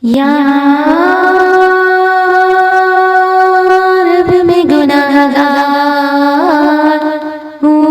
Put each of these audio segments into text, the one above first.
या रब मैं गुनाहगार हूँ,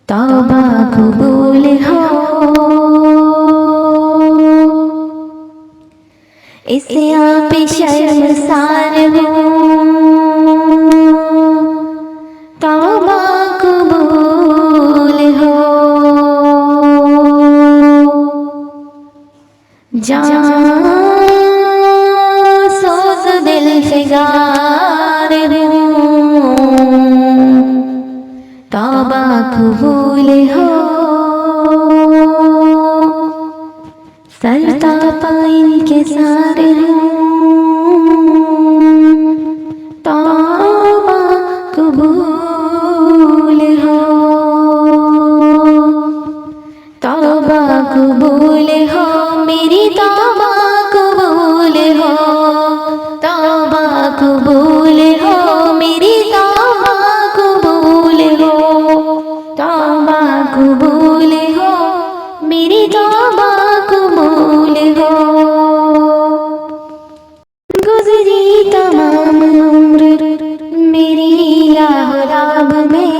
तौबा कबूल हो, इससे आप शर्मसार हूँ, तौबा कबूल हो। जान सोज़ दिल फिगार हूँ, तौबा कबूल हो। सरता पाइन के सारे हूँ, तौबा कबूल हो, तौबा कबूल हो, मेरी तौबा कबूल हो, तौबा कबूल हो, मेरी तौबा कबूल हो, तौबा कबूल हो, मेरी तौबा कबूल हो। गुज़री तमाम उम्र मेरी राह में,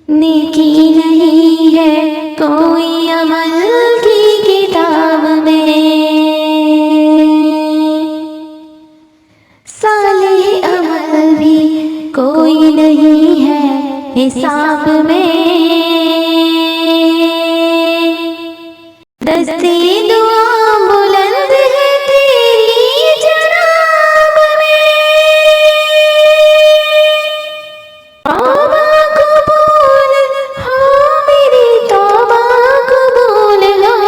नेकी नहीं है कोई अमल की किताब में, सालेह अमल भी कोई नहीं है हिसाब में, दस्ते दुआ बुलंद है तेरी जनाब में, तौबा कबूल हो, मेरी तौबा कबूल हो,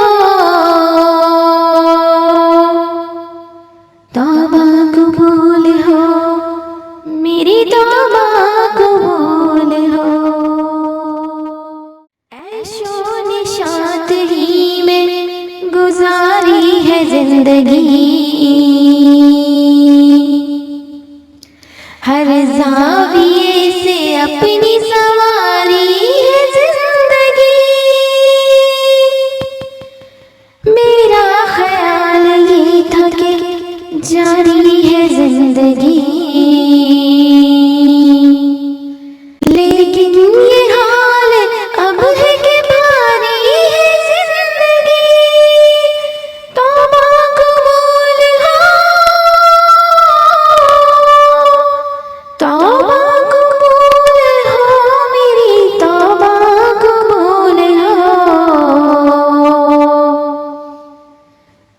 तौबा कबूल हो, मेरी तौबा कबूल हो। ऐशो निशात ही में गुजारी है जिंदगी, हर ज़ाविये से अपनी सवारी है जिंदगी, मेरा ख्याल ये था कि जारी है जिंदगी, लेकिन ये हाल अब है कि भारी है जिंदगी, तौबा कबूल हो, तौबा कबूल हो, मेरी तौबा कबूल हो,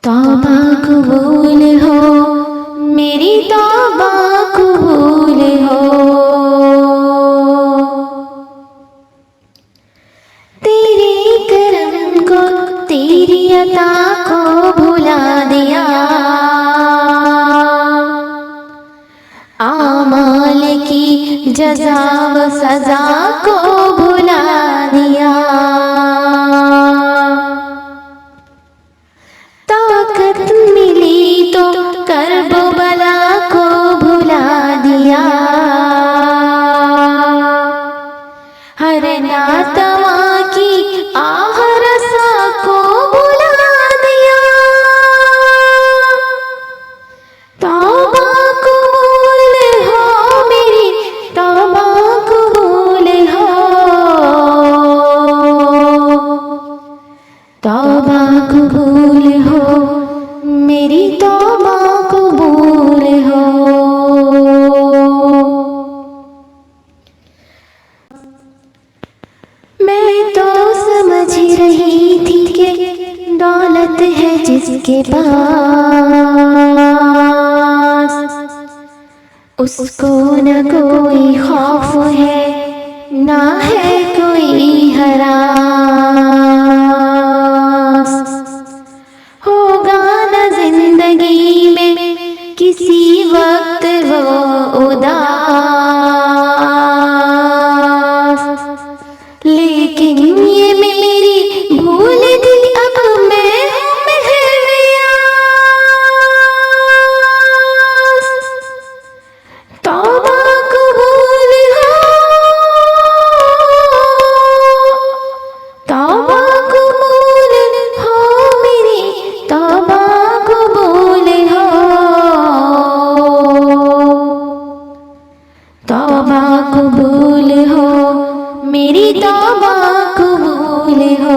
तौबा कबूल हो, मेरी तौबा कबूल हो। तेरे करम को तेरी अता को भुला दिया, आमाल की जज़ा व सज़ा को भुला दिया, ताकत मिली तो कर्ब बला को भुला दिया, हर नातवा की आह रसा को भुला दिया, तौबा कबूल हो, मेरी तौबा कबूल हो, तौबा कबूल हो, मेरी तौबा कबूल हो। मैं तो समझ रही थी कि दौलत है जिसके पास, उसको न कोई खौफ है ना है कोई हरास, होगा न जिंदगी में किसी वक्त वो उदास, लेकिन ये मेरी भूल थी, अब मैं हूँ महवियास, तौबा कबूल हो, मेरी तौबा कबूल हो।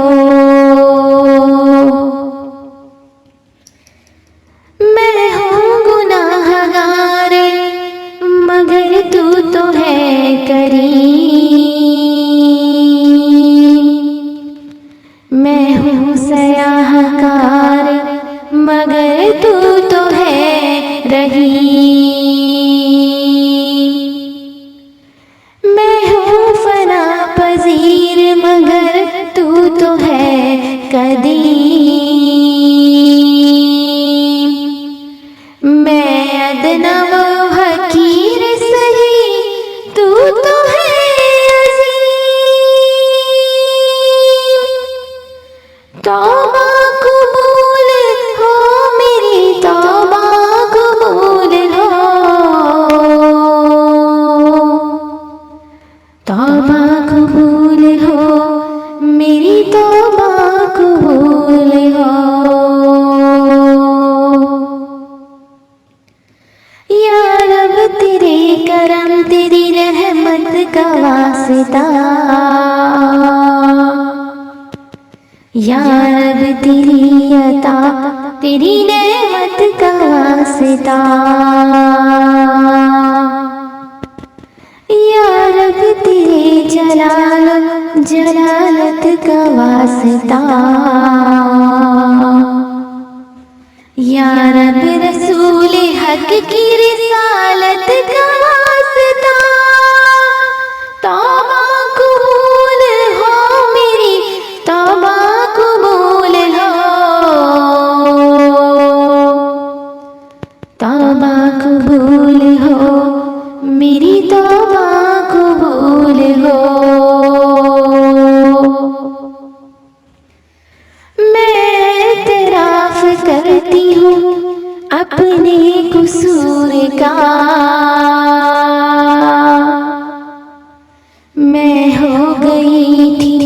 मैं हूँ गुनाहगार मगर तू तो है करीम। मैं हूँ सयाहकार मगर तू तो है रहीम। मैं हूँ फना पजीर मगर तू तो है कदीम। मैं अदना वो हकीर सही तू तो है अजीम। तौबा कबूल हो मेरी तौबा कबूल हो। तौबा कबूल हो मेरी तौबा कबूल हो। या रब तेरे करम तेरी रहमत का वास्ता। या रब तेरी अता तेरी नेमत का वास्ता। या रब तेरे जलाल जलालत का वास्ता। या रब रसूल हक की रिसालत का वास्ता। तौबा कबूल हो मेरी तौबा कबूल हो। तौबा कबूल हो मेरी तौबा कबूल हो। मैं एतराफ करती हूँ अपने कसूर का। मैं हो गई थी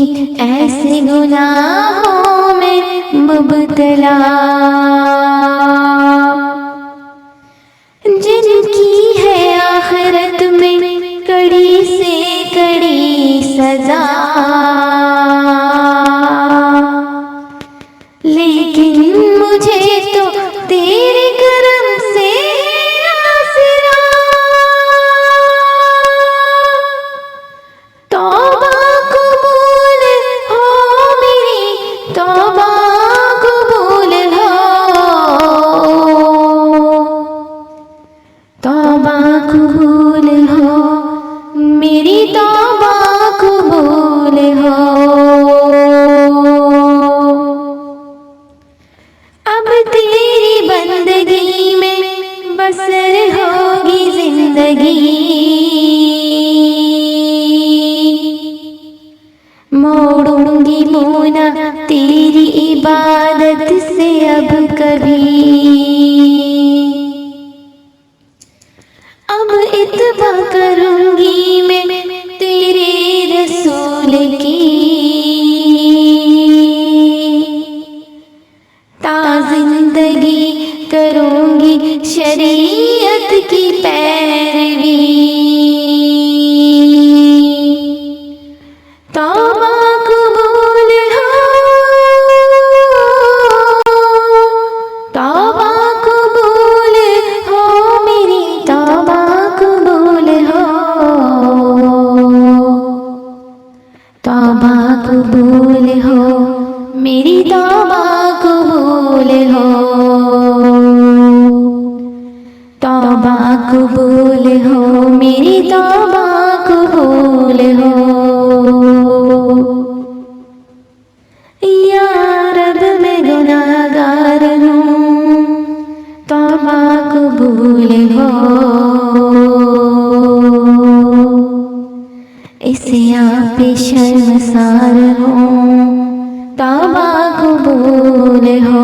ऐसे गुनाहों में मुब्तला जिनकी है आखिरत में कड़ी से कड़ी सजा। लेकिन मुझे तो तेरे करम से आसरा। तौबा कबूल हो मेरी तौबा कबूल हो। तौबा कबूल हो मेरी तौबा कबूल हो। अब तेरी बंदगी में बसर होगी जिंदगी। मोड़ूंगी मुना तेरी इबादत से अब कभी। अब इत्बा करूंगी मैं तेरे रसूल की। ता जिंदगी करूंगी शरीयत की पैरवी। तौबा कबूल हो। तौबा कबूल हो मेरी तौबा कबूल हो। तौबा कबूल हो मेरी तौबा कबूल हो। तौबा कबूल हो मेरी तौबा कबूल हो। या रब मैं गुनाहगार हूँ तौबा कबूल हो। इसे आप पे शर्मसार हूँ तौबा कबूल हो।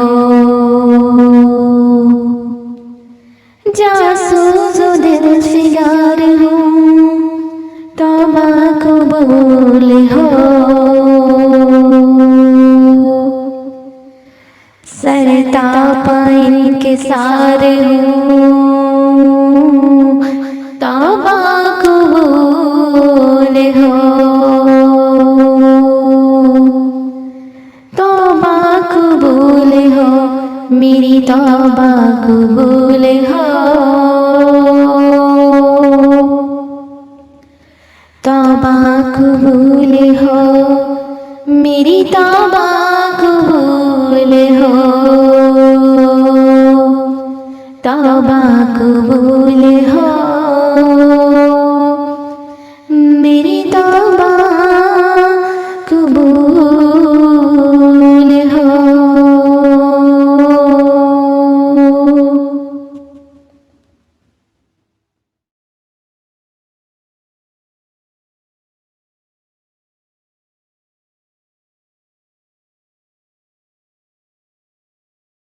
जासूस दिल फिगार हूँ तौबा कबूल हो। सरतापा इनके सार हूँ तौबा कबूल हो। मेरी तौबा कबूल हो। तौबा कबूल हो, मेरी तौबा